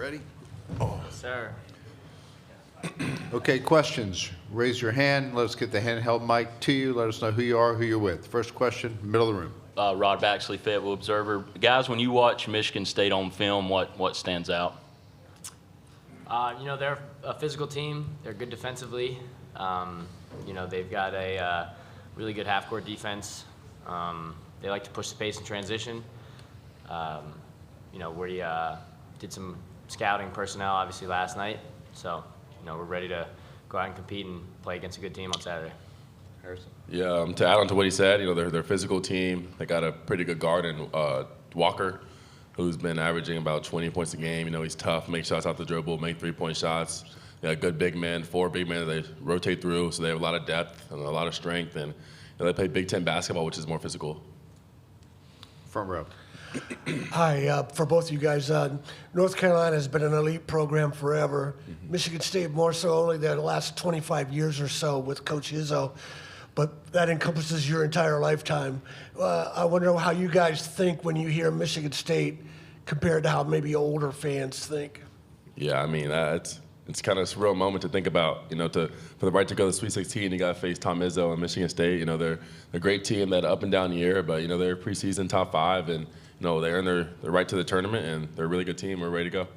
ready? Yes, sir. Okay, questions. Raise your hand. Let us get the handheld mic to you. Let us know who you are, who you're with. First question, middle of the room. Rod Baxley, Fayetteville Observer. Guys, when you watch Michigan State on film, what stands out? They're a physical team. They're good defensively. They've got a really good half-court defense. They like to push the pace in transition. We did some scouting personnel, obviously, last night. So, we're ready to go out and compete and play against a good team on Saturday. Harrison? Yeah, to add on to what he said, they're a physical team. They got a pretty good guard in Walker, who's been averaging about 20 points a game. He's tough, make shots out the dribble, make three-point shots. They got good big men, 4 big men that they rotate through, so they have a lot of depth and a lot of strength. And they play Big Ten basketball, which is more physical. Front row. Hi, for both of you guys. North Carolina has been an elite program forever. Michigan State more so only the last 25 years or so with Coach Izzo, but that encompasses your entire lifetime. I wonder how you guys think when you hear Michigan State compared to how maybe older fans think. Yeah, it's kind of a surreal moment to think about. For the right to go to the Sweet 16, you got to face Tom Izzo and Michigan State. They're a great team that up and down year, but they're preseason top 5, and they earn their right to the tournament, and they're a really good team. We're ready to go.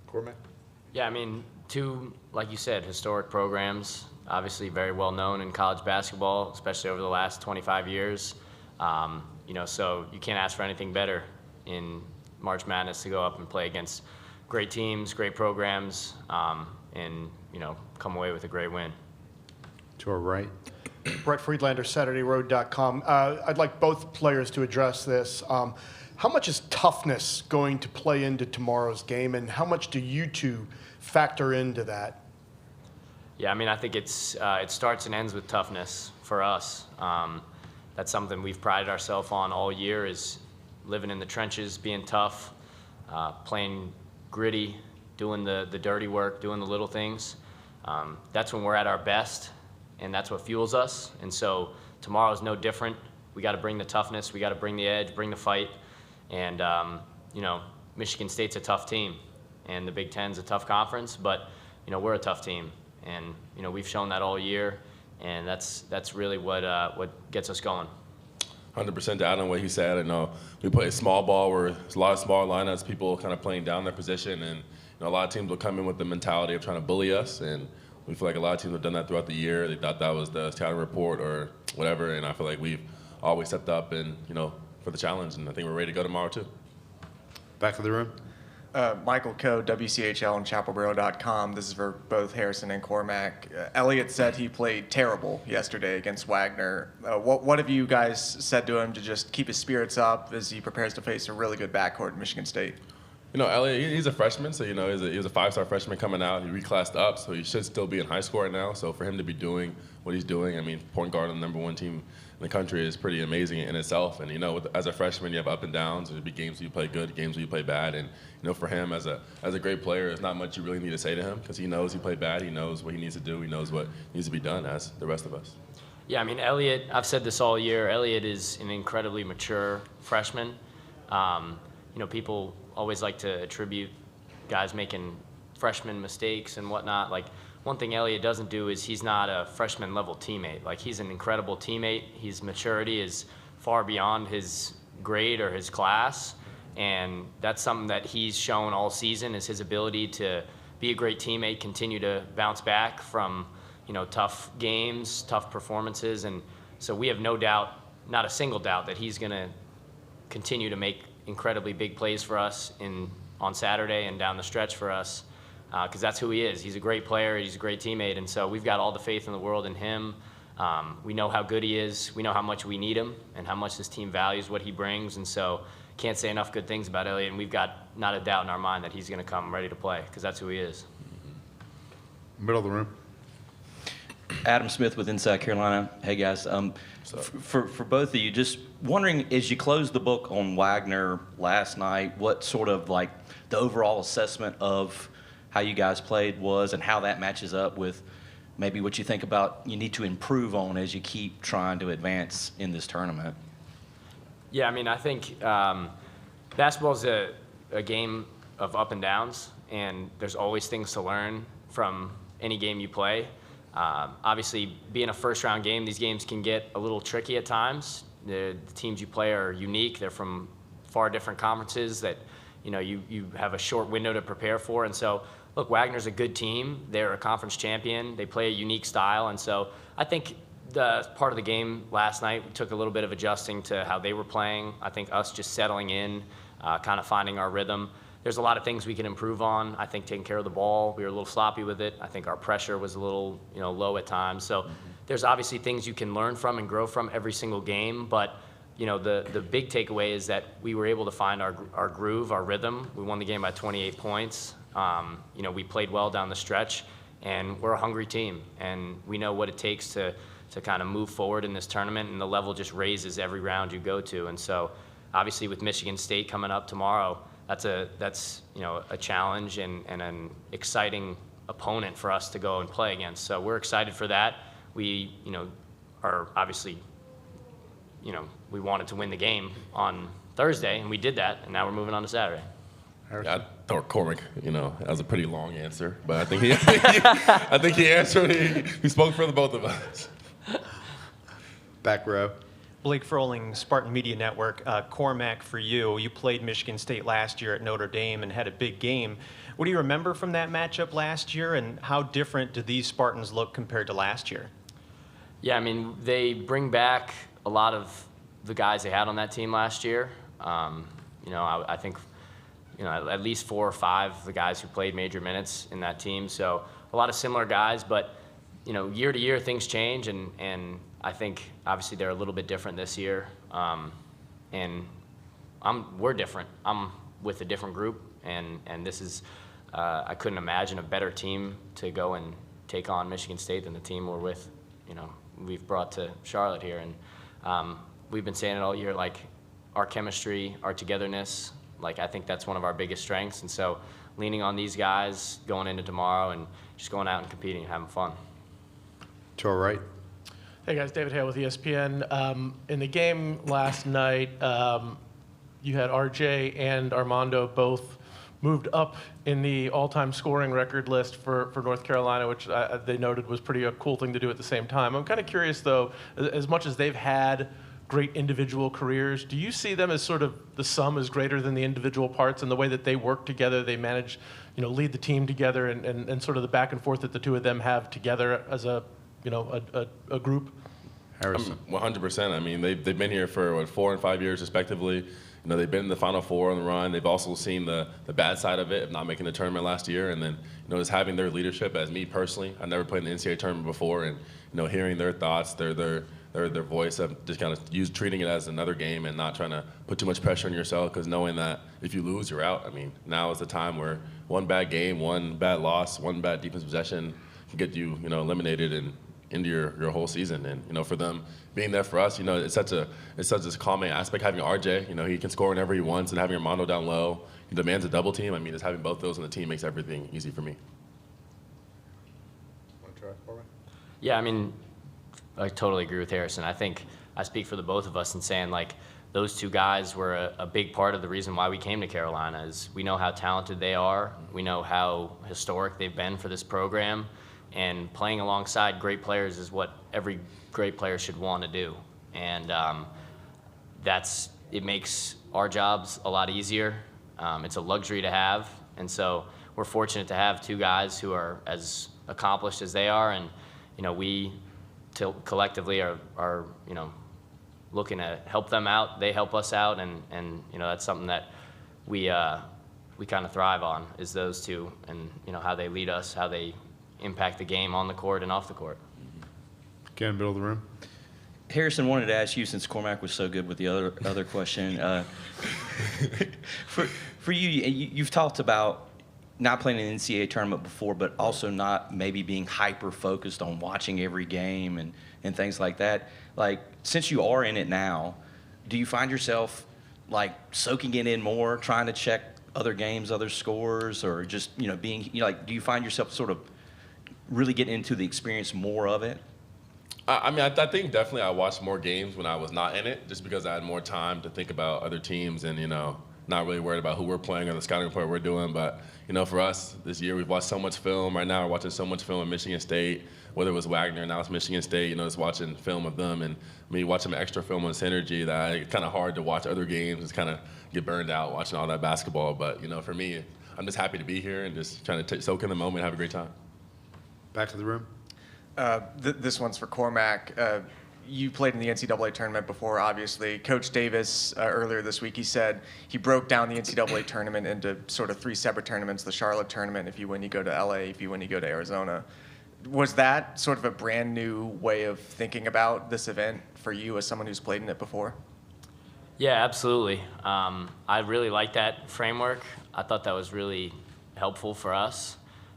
Cormac? Yeah, two, like you said, historic programs, obviously very well known in college basketball, especially over the last 25 years. So you can't ask for anything better in March Madness to go up and play against great teams, great programs, and come away with a great win. To our right. Brett Friedlander, SaturdayRoad.com. I'd like both players to address this. How much is toughness going to play into tomorrow's game, and how much do you two factor into that? Yeah, I think it starts and ends with toughness for us. That's something we've prided ourselves on all year, is living in the trenches, being tough, playing gritty, doing the dirty work, doing the little things. That's when we're at our best, and that's what fuels us. And so tomorrow's no different. We got to bring the toughness, we got to bring the edge, bring the fight. And Michigan State's a tough team, and the Big Ten's a tough conference, but we're a tough team, and we've shown that all year, and that's really what gets us going. 100% to add on what he said. We play small ball where there's a lot of small lineups, people kind of playing down their position, and a lot of teams will come in with the mentality of trying to bully us, and we feel like a lot of teams have done that throughout the year. They thought that was the scouting report or whatever, and I feel like we've always stepped up and for the challenge, and I think we're ready to go tomorrow too. Back of the room. Michael Coe, WCHL and ChapelBoro.com. This is for both Harrison and Cormac. Elliott said he played terrible yesterday against Wagner. What have you guys said to him to just keep his spirits up as he prepares to face a really good backcourt in Michigan State? Elliott, he's a freshman, so he was a 5-star freshman coming out. He reclassed up, so he should still be in high school right now. So for him to be doing what he's doing, point guard on the #1 team in the country is pretty amazing in itself. And as a freshman, you have up and downs. There'll be games where you play good, games where you play bad. And for him as a great player, there's not much you really need to say to him, because he knows he played bad. He knows what he needs to do. He knows what needs to be done, as the rest of us. Yeah, Elliott, I've said this all year, Elliott is an incredibly mature freshman. People always like to attribute guys making freshman mistakes and whatnot. One thing Elliott doesn't do is he's not a freshman level teammate. He's an incredible teammate. His maturity is far beyond his grade or his class, and that's something that he's shown all season, is his ability to be a great teammate, continue to bounce back from tough games, tough performances. And so we have no doubt, not a single doubt, that he's going to continue to make incredibly big plays for us on Saturday and down the stretch for us, because that's who he is. He's a great player, he's a great teammate, and so we've got all the faith in the world in him. We know how good he is, we know how much we need him, and how much this team values what he brings, and so can't say enough good things about Elliott, and we've got not a doubt in our mind that he's going to come ready to play, because that's who he is. Middle of the room. Adam Smith with Inside Carolina. Hey, guys. For both of you, just wondering, as you closed the book on Wagner last night, what sort of the overall assessment of how you guys played was, and how that matches up with maybe what you think about you need to improve on as you keep trying to advance in this tournament? Yeah, I think basketball's a game of up and downs, and there's always things to learn from any game you play. Obviously, being a first-round game, these games can get a little tricky at times. The teams you play are unique. They're from far different conferences that, you have a short window to prepare for. And so, look, Wagner's a good team. They're a conference champion. They play a unique style. And so I think the part of the game last night took a little bit of adjusting to how they were playing. I think us just settling in, kind of finding our rhythm. There's a lot of things we can improve on. I think taking care of the ball, we were a little sloppy with it. I think our pressure was a little, low at times. So there's obviously things you can learn from and grow from every single game. But, the big takeaway is that we were able to find our groove, our rhythm. We won the game by 28 points. We played well down the stretch, and we're a hungry team. And we know what it takes to kind of move forward in this tournament, and the level just raises every round you go to. And so obviously with Michigan State coming up tomorrow, that's a challenge and an exciting opponent for us to go and play against. So we're excited for that. We, are obviously, we wanted to win the game on Thursday, and we did that, and now we're moving on to Saturday. Yeah, I thought Cormac, that was a pretty long answer, but I think he answered. He spoke for the both of us. Back row. Blake Froling, Spartan Media Network. Cormac, for you, you played Michigan State last year at Notre Dame and had a big game. What do you remember from that matchup last year, and how different do these Spartans look compared to last year? Yeah, they bring back a lot of the guys they had on that team last year. I think, at least 4 or 5 of the guys who played major minutes in that team. So a lot of similar guys, but, year to year things change, and I think obviously they're a little bit different this year. And we're different. I'm with a different group, and this is, I couldn't imagine a better team to go and take on Michigan State than the team we're with, we've brought to Charlotte here. And we've been saying it all year, like our chemistry, our togetherness, I think that's one of our biggest strengths. And so leaning on these guys going into tomorrow and just going out and competing and having fun. To our right. Hey guys, David Hale with ESPN. In the game last night, you had RJ and Armando both moved up in the all-time scoring record list for North Carolina, which they noted was a cool thing to do at the same time. I'm kind of curious, though, as much as they've had great individual careers, do you see them as sort of the sum is greater than the individual parts, and the way that they work together, they manage, lead the team together, and sort of the back and forth that the two of them have together as a group? Harrison. 100%. They've been here for 4 and 5 years respectively. They've been in the Final Four on the run. They've also seen the bad side of it of not making the tournament last year, and then just having their leadership. As me personally, I never played in the NCAA tournament before, and hearing their thoughts, their voice of just kind of treating it as another game and not trying to put too much pressure on yourself, because knowing that if you lose, you're out. Now is the time where one bad game, one bad loss, one bad defense possession can get you eliminated and into your whole season. And for them being there for us, it's such a calming aspect. Having RJ, he can score whenever he wants, and having Armando down low, he demands a double team. Just having both those on the team makes everything easy for me. Want to try for me? Yeah, I totally agree with Harrison. I think I speak for the both of us in saying, those two guys were a big part of the reason why we came to Carolina. Is we know how talented they are. We know how historic they've been for this program. And playing alongside great players is what every great player should want to do. And it makes our jobs a lot easier. It's a luxury to have. And so we're fortunate to have two guys who are as accomplished as they are. And, we collectively are looking to help them out. They help us out. And that's something that we kind of thrive on, is those two, and, how they lead us, how they impact the game on the court and off the court. Again, middle of the room. Harrison, wanted to ask you, since Cormac was so good with the other question, for you, you've talked about not playing an NCAA tournament before, but also not maybe being hyper-focused on watching every game and things like that. Since you are in it now, do you find yourself, soaking it in more, trying to check other games, other scores, or just, being, do you find yourself sort of really getting into the experience more of it? I think definitely I watched more games when I was not in it, just because I had more time to think about other teams and not really worried about who we're playing or the scouting report we're doing. But, for us this year, we've watched so much film. Right now, we're watching so much film at Michigan State, whether it was Wagner, now it's Michigan State, just watching film of them. And watching extra film on Synergy, that it's kind of hard to watch other games. It's kind of get burned out watching all that basketball. But, for me, I'm just happy to be here and just trying to soak in the moment and have a great time. Back to the room. This one's for Cormac. You played in the NCAA tournament before, obviously. Coach Davis, earlier this week, he said he broke down the NCAA tournament into sort of 3 separate tournaments. The Charlotte tournament, if you win, you go to LA. If you win, you go to Arizona. Was that sort of a brand new way of thinking about this event for you as someone who's played in it before? Yeah, absolutely. I really like that framework. I thought that was really helpful for us.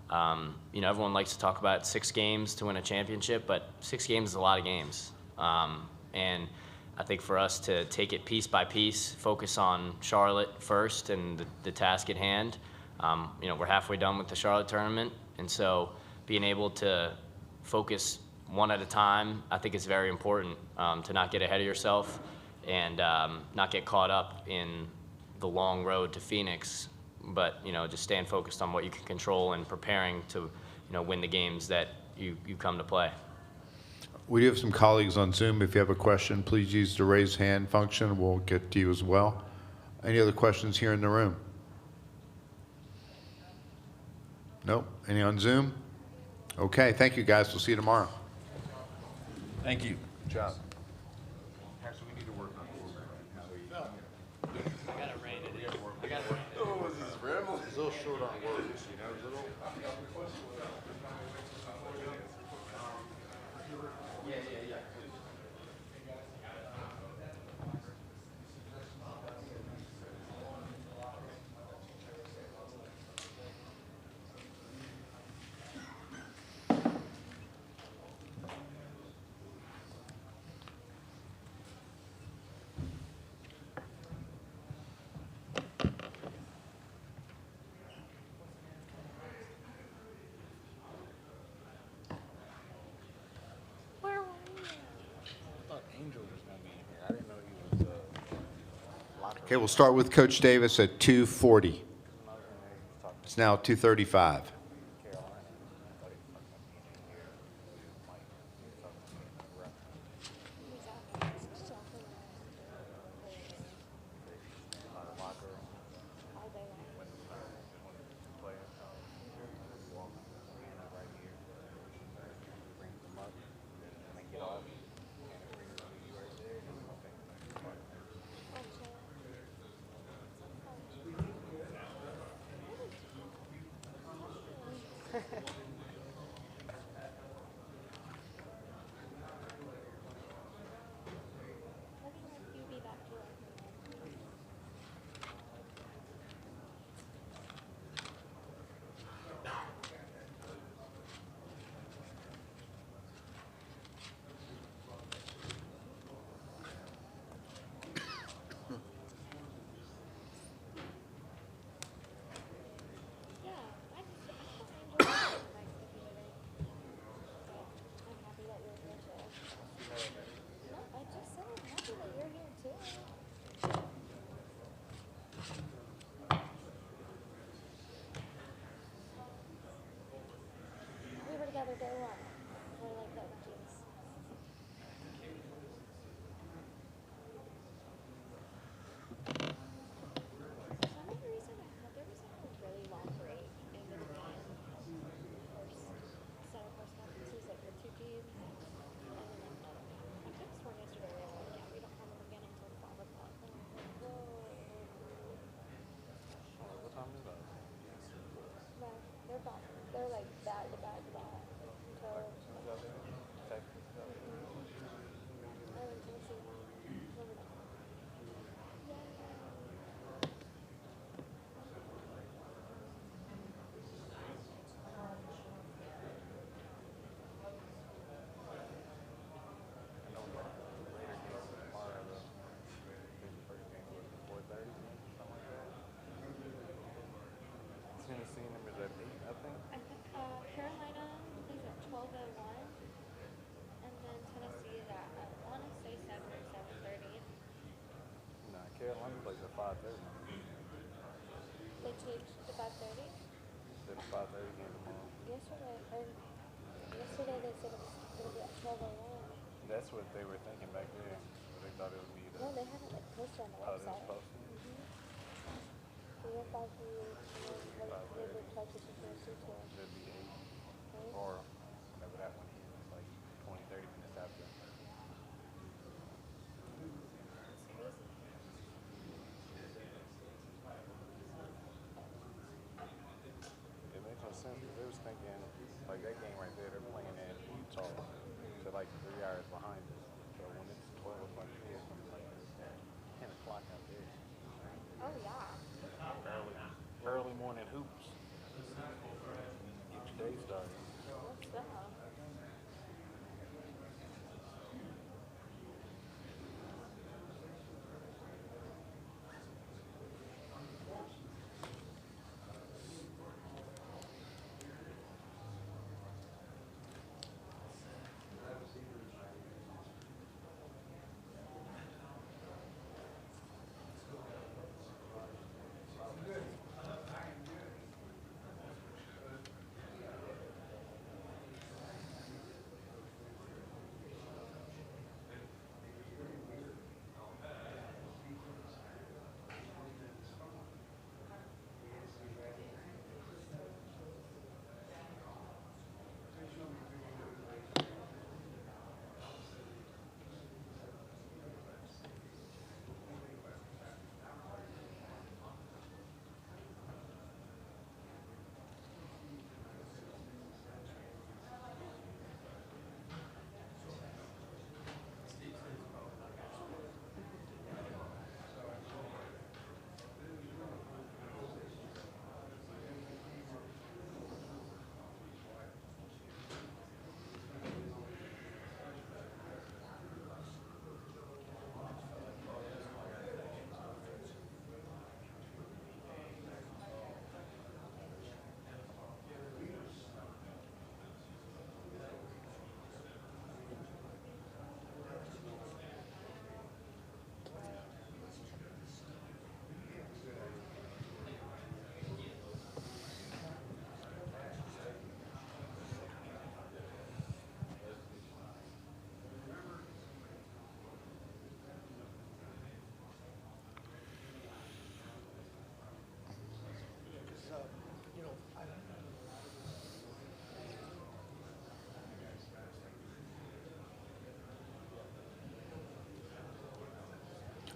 Everyone likes to talk about 6 games to win a championship, but 6 games is a lot of games. And I think for us to take it piece by piece, focus on Charlotte first and the task at hand. We're halfway done with the Charlotte tournament, and so being able to focus one at a time, I think is very important, to not get ahead of yourself and not get caught up in the long road to Phoenix, but just staying focused on what you can control and preparing to win the games that you come to play. We do have some colleagues on Zoom. If you have a question, please use the raise hand function. We'll get to you as well. Any other questions here in the room? Nope. Any on Zoom? Okay, thank you guys. We'll see you tomorrow. Thank you. Good job. He's a little short on words, Okay, we'll start with Coach Davis at 2:40. It's now 2:35. together day one. Really like that jeans. For some reason, there was a really long break in between first conferences, like the 2 games, and then another one. I could have sworn yesterday they were like, yeah, we don't have them again until 5 o'clock. And I'm like, whoa. What time is that? No, they're back. They're like back to back to back. Tennessee numbers at 8, I think. I think Carolina plays at 12:01, and then Tennessee is at, I want to say 7 or 7:30. Nah, Carolina plays at 5:30. They changed to 5:30? Instead of 5:30 game tomorrow. Yesterday they said it was gonna be at 12 a.m. That's what they were thinking back then. They thought it would be No, they had it like posted on the how it was website. posted. We went by the, they looked like this was going to suit us. It'd be 8 or whenever that one ends, like 20, 30 minutes after. It makes no sense because they was thinking, like that game right there, they're playing in Utah. They're like 3 hours behind us. So when it's 12 o'clock here, it's gonna be like 10 o'clock out there. Oh, yeah. Early morning hoops. Each day starting. What's that?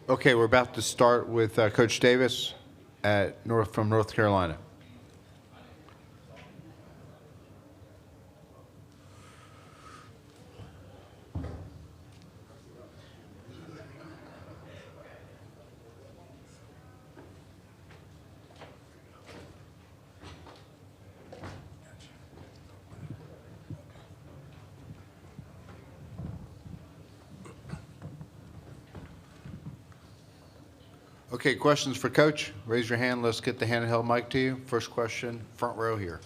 Okay, we're about to start with Coach Davis from North Carolina. Okay, questions for Coach? Raise your hand. Let's get the handheld mic to you. First question, front row here.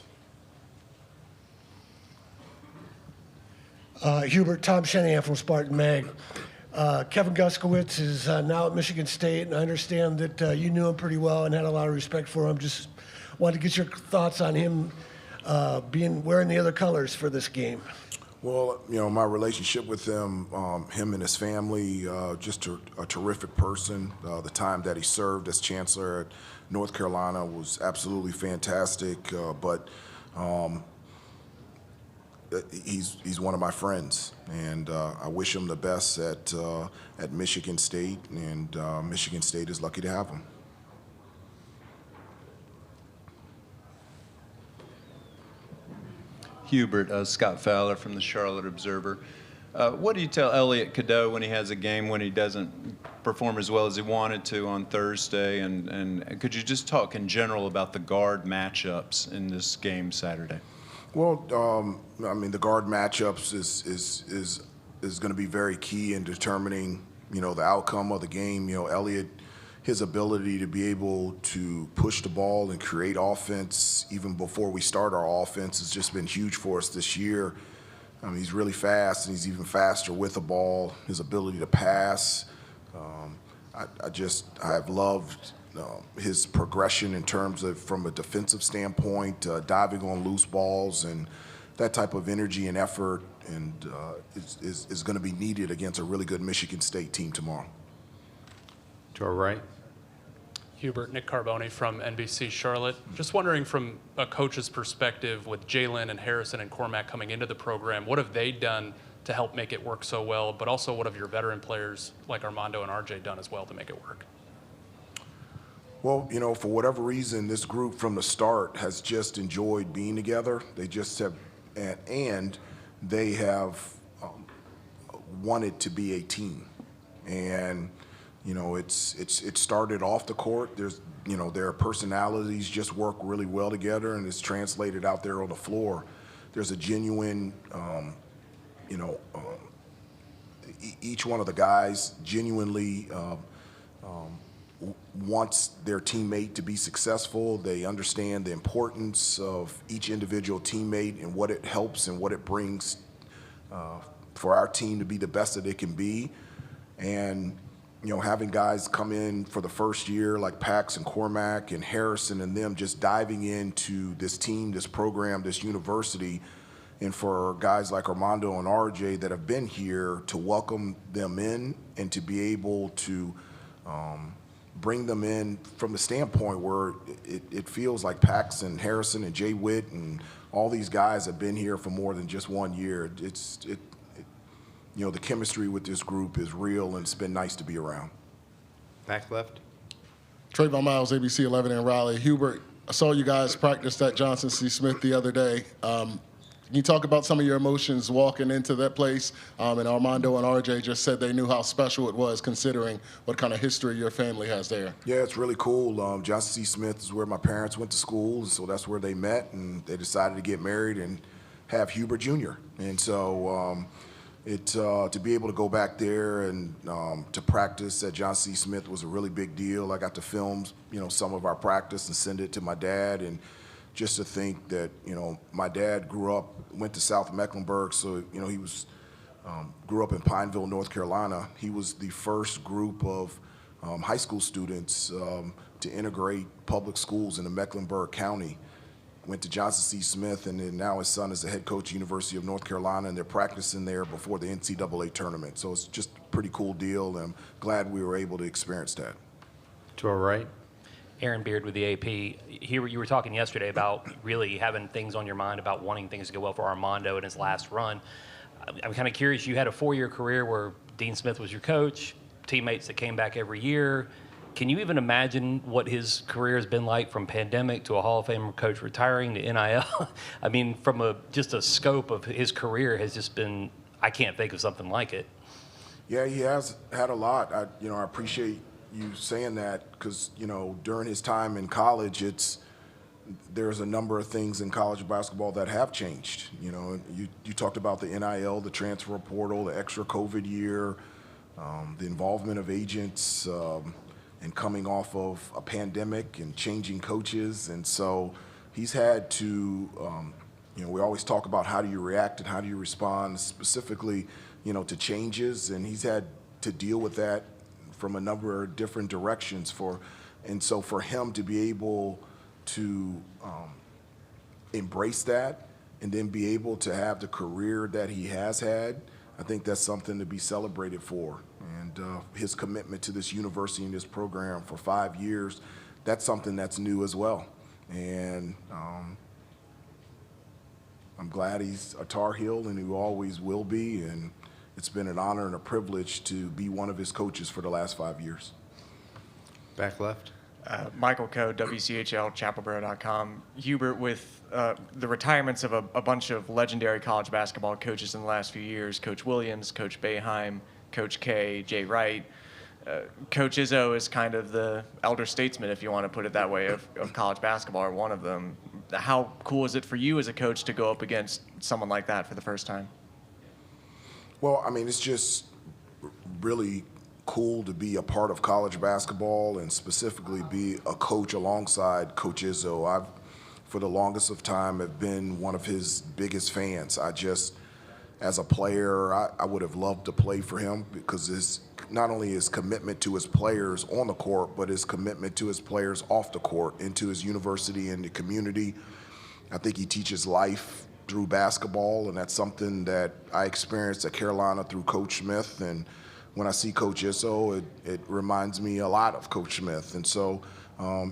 Hubert, Tom Shanahan from Spartan Mag. Kevin Guskowitz is now at Michigan State, and I understand that you knew him pretty well and had a lot of respect for him. Just wanted to get your thoughts on him wearing the other colors for this game. Well, you know, my relationship with him and his family, just a terrific person. The time that he served as chancellor at North Carolina was absolutely fantastic. But he's one of my friends, and I wish him the best at Michigan State. And Michigan State is lucky to have him. Hubert, Scott Fowler from the Charlotte Observer. What do you tell Elliot Cadeau when he has a game when he doesn't perform as well as he wanted to on Thursday? And could you just talk in general about the guard matchups in this game Saturday? Well, I mean, the guard matchups is going to be very key in determining, you know, the outcome of the game. You know, Elliot, his ability to be able to push the ball and create offense even before we start our offense has just been huge for us this year. I mean, he's really fast, and he's even faster with the ball. His ability to pass. I have loved his progression in terms of from a defensive standpoint, diving on loose balls, and that type of energy and effort, and is going to be needed against a really good Michigan State team tomorrow. To our right. Hubert, Nick Carboni from NBC Charlotte. Just wondering from a coach's perspective with Jalen and Harrison and Cormac coming into the program, what have they done to help make it work so well, but also what have your veteran players like Armando and RJ done as well to make it work? Well, for whatever reason, this group from the start has just enjoyed being together. They just have, and they have wanted to be a team. And it started off the court. Their personalities just work really well together, and it's translated out there on the floor. There's a genuine, each one of the guys genuinely wants their teammate to be successful. They understand the importance of each individual teammate and what it helps and what it brings for our team to be the best that it can be. And having guys come in for the first year like Pax and Cormac and Harrison and them just diving into this team, this program, this university, and for guys like Armando and RJ that have been here to welcome them in and to be able to bring them in from the standpoint where it feels like Pax and Harrison and Jay Witt and all these guys have been here for more than just 1 year. The chemistry with this group is real, and it's been nice to be around. Back left. Trayvon Miles, ABC 11 in Raleigh. Hubert, I saw you guys practice at Johnson C. Smith the other day. Can you talk about some of your emotions walking into that place? And Armando and RJ just said they knew how special it was considering what kind of history your family has there. Yeah, it's really cool. Johnson C. Smith is where my parents went to school, so that's where they met, and they decided to get married and have Hubert Jr. And so to be able to go back there and to practice at Johnson C. Smith was a really big deal. I got to film, some of our practice and send it to my dad, and just to think that, my dad went to South Mecklenburg, so, he grew up in Pineville, North Carolina. He was the first group of high school students to integrate public schools into Mecklenburg County. Went to Johnson C. Smith, and then now his son is the head coach at University of North Carolina, and they're practicing there before the NCAA tournament. So it's just a pretty cool deal, and I'm glad we were able to experience that. To our right. Aaron Beard with the AP. Here you were talking yesterday about really having things on your mind about wanting things to go well for Armando in his last run. I'm kind of curious, you had a 4-year career where Dean Smith was your coach, teammates that came back every year. Can you even imagine what his career has been like from pandemic to a Hall of Fame coach retiring to NIL? I mean, from just a scope of his career has just been, I can't think of something like it. Yeah, he has had a lot. I appreciate you saying that because, during his time in college, there's a number of things in college basketball that have changed. You talked about the NIL, the transfer portal, the extra COVID year, the involvement of agents, and coming off of a pandemic and changing coaches. And so he's had to, we always talk about how do you react and how do you respond specifically, to changes. And he's had to deal with that from a number of different directions and so for him to be able to embrace that and then be able to have the career that he has had, I think that's something to be celebrated for. And his commitment to this university and this program for 5 years, that's something that's new as well. And I'm glad he's a Tar Heel, and he always will be. And it's been an honor and a privilege to be one of his coaches for the last 5 years. Back left. Michael Coe, WCHL, chapelboro.com. Hubert, with the retirements of a bunch of legendary college basketball coaches in the last few years, Coach Williams, Coach Boeheim, Coach K, Jay Wright, Coach Izzo is kind of the elder statesman, if you want to put it that way, of college basketball, or one of them. How cool is it for you as a coach to go up against someone like that for the first time? Well, it's just really cool to be a part of college basketball and specifically be a coach alongside Coach Izzo. I've, for the longest of time, have been one of his biggest fans. As a player, I would have loved to play for him because his not only his commitment to his players on the court, but his commitment to his players off the court, into his university and the community. I think he teaches life through basketball, and that's something that I experienced at Carolina through Coach Smith. And when I see Coach Izzo, it reminds me a lot of Coach Smith. And so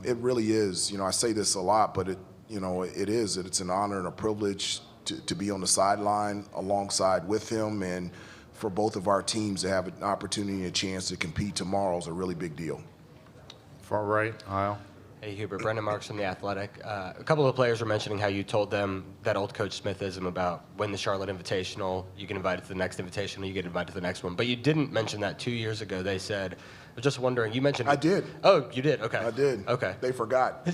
it really is, I say this a lot, but it's an honor and a privilege to be on the sideline alongside with him, and for both of our teams to have an opportunity and a chance to compete tomorrow is a really big deal. Far right, aisle. Hey, Hubert. Brendan Marks from The Athletic. A couple of players were mentioning how you told them that old Coach Smithism about win the Charlotte Invitational, you get invited to the next Invitational, you get invited to the next one. But you didn't mention that 2 years ago. They said, I was just wondering, you mentioned... I did. Oh, you did? Okay. I did. Okay. They forgot.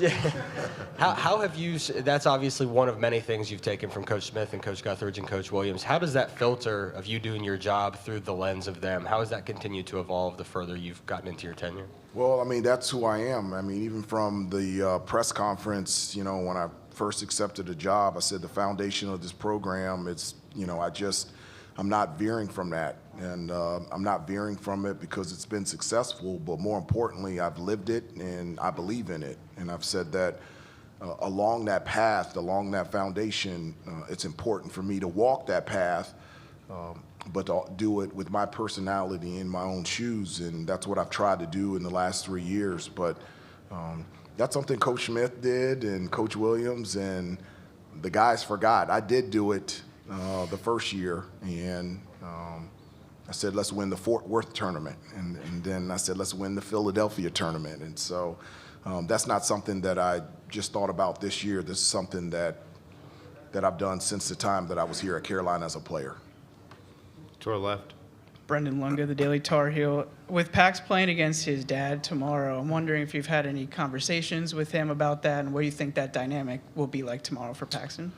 How have you... That's obviously one of many things you've taken from Coach Smith and Coach Guthridge and Coach Williams. How does that filter of you doing your job through the lens of them? How has that continued to evolve the further you've gotten into your tenure? Well, that's who I am. Even from the press conference, when I first accepted the job, I said the foundation of this program, I'm not veering from that. And I'm not veering from it because it's been successful, but more importantly, I've lived it and I believe in it. And I've said that along that path, along that foundation, it's important for me to walk that path, but to do it with my personality in my own shoes, and that's what I've tried to do in the last 3 years. But that's something Coach Smith did and Coach Williams, and the guys forgot. I did do it the first year, and I said, let's win the Fort Worth tournament, and then I said, let's win the Philadelphia tournament. And so that's not something that I just thought about this year. This is something that I've done since the time that I was here at Carolina as a player. To our left. Brendan Lunga, the Daily Tar Heel. With Pax playing against his dad tomorrow, I'm wondering if you've had any conversations with him about that, and what do you think that dynamic will be like tomorrow for Paxton?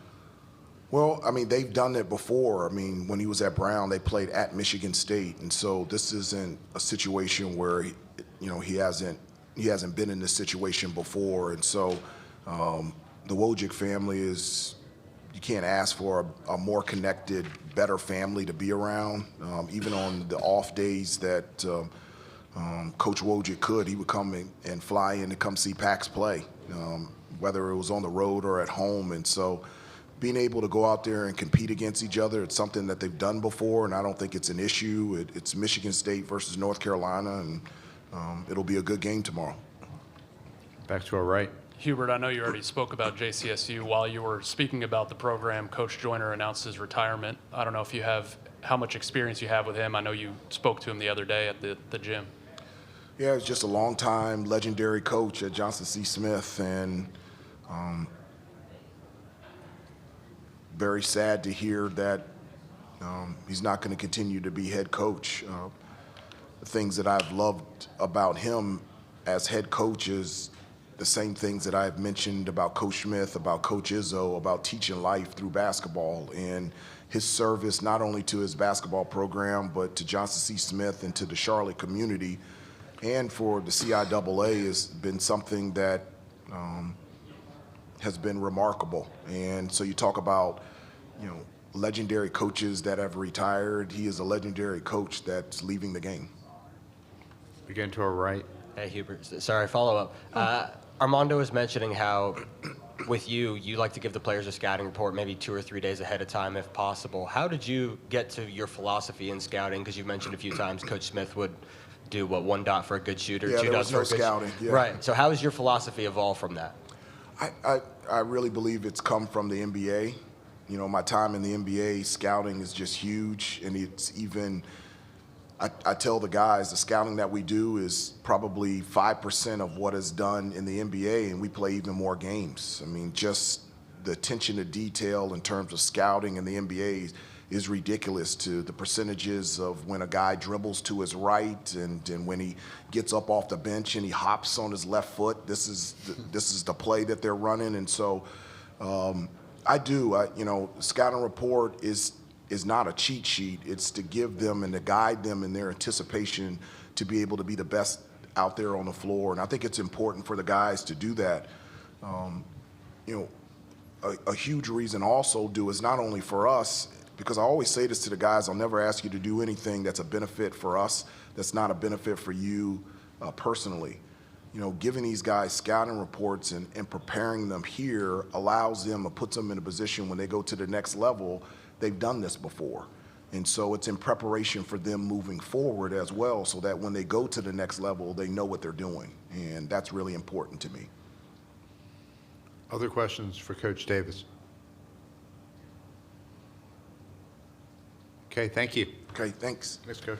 Well, they've done it before. When he was at Brown, they played at Michigan State, and so this isn't a situation where he hasn't been in this situation before. And so the Wojcik family is, you can't ask for a more connected, better family to be around. Even on the off days that Coach Wojcik could, he would come and fly in to come see Pax play, whether it was on the road or at home. And so being able to go out there and compete against each other, it's something that they've done before, and I don't think it's an issue. It's Michigan State versus North Carolina, and it'll be a good game tomorrow. Back to our right. Hubert, I know you already spoke about JCSU. While you were speaking about the program, Coach Joyner announced his retirement. I don't know if you have how much experience you have with him. I know you spoke to him the other day at the gym. Yeah, it's just a long-time legendary coach at Johnson C. Smith, and very sad to hear that he's not going to continue to be head coach. The things that I've loved about him as head coach is the same things that I've mentioned about Coach Smith, about Coach Izzo, about teaching life through basketball, and his service not only to his basketball program, but to Johnson C. Smith and to the Charlotte community, and for the CIAA has been something that has been remarkable. And so you talk about, legendary coaches that have retired. He is a legendary coach that's leaving the game. Again to our right. Hey, Hubert. Sorry, follow up. Armando was mentioning how with you like to give the players a scouting report maybe 2 or 3 days ahead of time if possible. How did you get to your philosophy in scouting? Because you've mentioned a few times Coach Smith would do, 1 dot for a good shooter, 2 dots for a good scouting. Yeah. Right. So how has your philosophy evolved from that? I really believe it's come from the NBA. My time in the NBA, scouting is just huge, and it's even, I tell the guys, the scouting that we do is probably 5% of what is done in the NBA, and we play even more games. Just the attention to detail in terms of scouting in the NBA is ridiculous, to the percentages of when a guy dribbles to his right and when he gets up off the bench and he hops on his left foot. This is the play that they're running. And so scouting report is not a cheat sheet. It's to give them and to guide them in their anticipation to be able to be the best out there on the floor. And I think it's important for the guys to do that. A huge reason also is not only for us, because I always say this to the guys, I'll never ask you to do anything that's a benefit for us that's not a benefit for you personally. You know, giving these guys scouting reports and preparing them here allows them, or puts them in a position when they go to the next level, they've done this before. And so it's in preparation for them moving forward as well, so that when they go to the next level, they know what they're doing. And that's really important to me. Other questions for Coach Davis? Okay, thank you. Okay, thanks. Next coach.